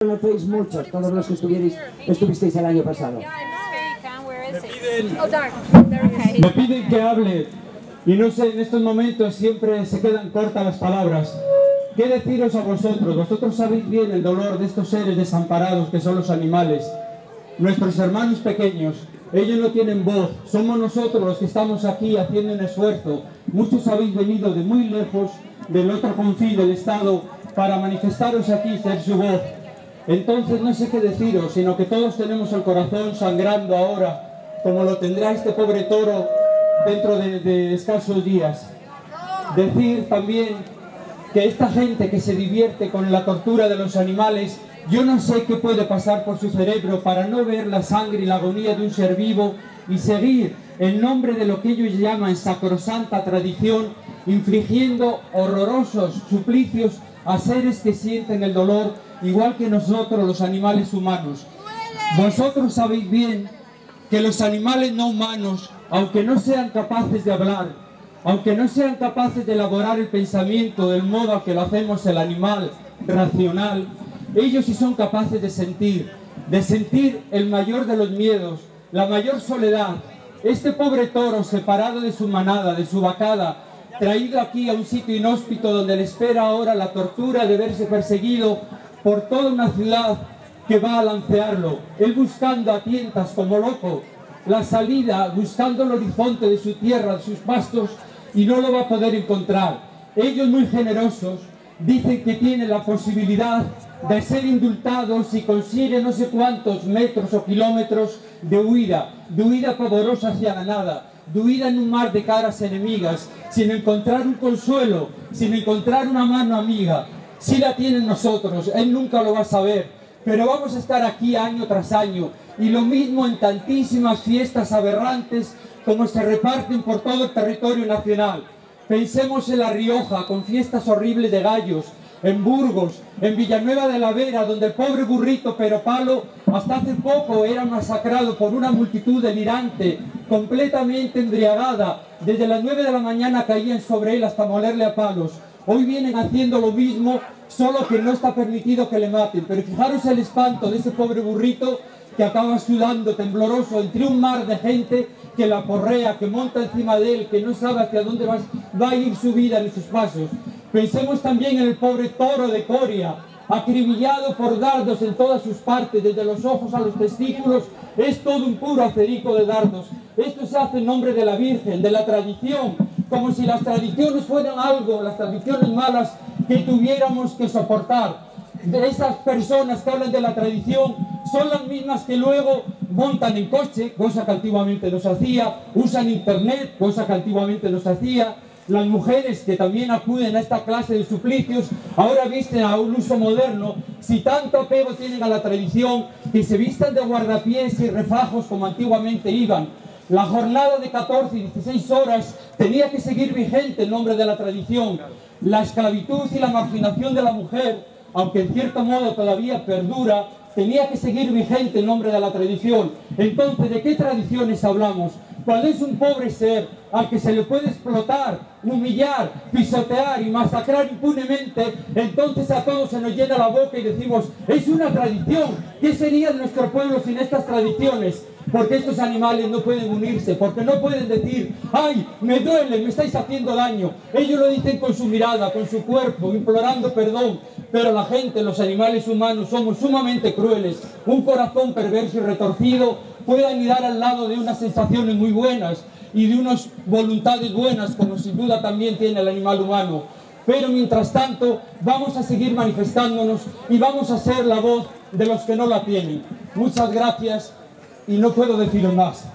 Conocéis muchos, todos los que estuvisteis el año pasado. Me piden que hable y no sé, en estos momentos siempre se quedan cortas las palabras. ¿Qué deciros a vosotros? Vosotros sabéis bien el dolor de estos seres desamparados que son los animales, nuestros hermanos pequeños. Ellos no tienen voz, somos nosotros los que estamos aquí haciendo un esfuerzo. Muchos habéis venido de muy lejos, del otro confín del Estado, para manifestaros aquí y ser su voz. Entonces no sé qué deciros, sino que todos tenemos el corazón sangrando ahora, como lo tendrá este pobre toro dentro de escasos días. Decir también que esta gente que se divierte con la tortura de los animales, yo no sé qué puede pasar por su cerebro para no ver la sangre y la agonía de un ser vivo y seguir en nombre de lo que ellos llaman sacrosanta tradición, infligiendo horrorosos suplicios a seres que sienten el dolor igual que nosotros, los animales humanos. Vosotros sabéis bien que los animales no humanos, aunque no sean capaces de hablar, aunque no sean capaces de elaborar el pensamiento del modo a que lo hacemos el animal racional, ellos sí son capaces de sentir el mayor de los miedos, la mayor soledad. Este pobre toro separado de su manada, de su vacada, traído aquí a un sitio inhóspito donde le espera ahora la tortura de verse perseguido por toda una ciudad que va a lancearlo, él buscando a tientas como loco la salida, buscando el horizonte de su tierra, de sus pastos, y no lo va a poder encontrar. Ellos, muy generosos, dicen que tienen la posibilidad de ser indultados si consiguen no sé cuántos metros o kilómetros de huida pavorosa hacia la nada, de huida en un mar de caras enemigas, sin encontrar un consuelo, sin encontrar una mano amiga. Sí la tienen nosotros, él nunca lo va a saber, pero vamos a estar aquí año tras año, y lo mismo en tantísimas fiestas aberrantes como se reparten por todo el territorio nacional. Pensemos en La Rioja, con fiestas horribles de gallos, en Burgos, en Villanueva de la Vera, donde el pobre burrito Pero Palo hasta hace poco era masacrado por una multitud delirante, completamente embriagada. Desde las 9 de la mañana caían sobre él hasta molerle a palos. Hoy vienen haciendo lo mismo, solo que no está permitido que le maten. Pero fijaros el espanto de ese pobre burrito que acaba sudando tembloroso entre un mar de gente que la porrea, que monta encima de él, que no sabe hacia dónde va a ir su vida ni sus pasos. Pensemos también en el pobre toro de Coria, acribillado por dardos en todas sus partes, desde los ojos a los testículos, es todo un puro acerico de dardos. Esto se hace en nombre de la Virgen, de la tradición, como si las tradiciones fueran algo, las tradiciones malas que tuviéramos que soportar. De esas personas que hablan de la tradición son las mismas que luego montan en coche, cosa que antiguamente no se hacía, usan internet, cosa que antiguamente no se hacía. Las mujeres que también acuden a esta clase de suplicios ahora visten a un uso moderno. Si tanto apego tienen a la tradición, que se vistan de guardapiés y refajos como antiguamente iban. La jornada de 14 y 16 horas tenía que seguir vigente en nombre de la tradición. La esclavitud y la marginación de la mujer, aunque en cierto modo todavía perdura, tenía que seguir vigente en nombre de la tradición. Entonces, ¿de qué tradiciones hablamos? Cuando es un pobre ser al que se le puede explotar, humillar, pisotear y masacrar impunemente, entonces a todos se nos llena la boca y decimos, es una tradición. ¿Qué sería nuestro pueblo sin estas tradiciones? Porque estos animales no pueden unirse, porque no pueden decir, ¡ay, me duele, me estáis haciendo daño! Ellos lo dicen con su mirada, con su cuerpo, implorando perdón. Pero la gente, los animales humanos, somos sumamente crueles. Un corazón perverso y retorcido puede anidar al lado de unas sensaciones muy buenas y de unas voluntades buenas, como sin duda también tiene el animal humano. Pero mientras tanto, vamos a seguir manifestándonos y vamos a ser la voz de los que no la tienen. Muchas gracias y no puedo deciros más.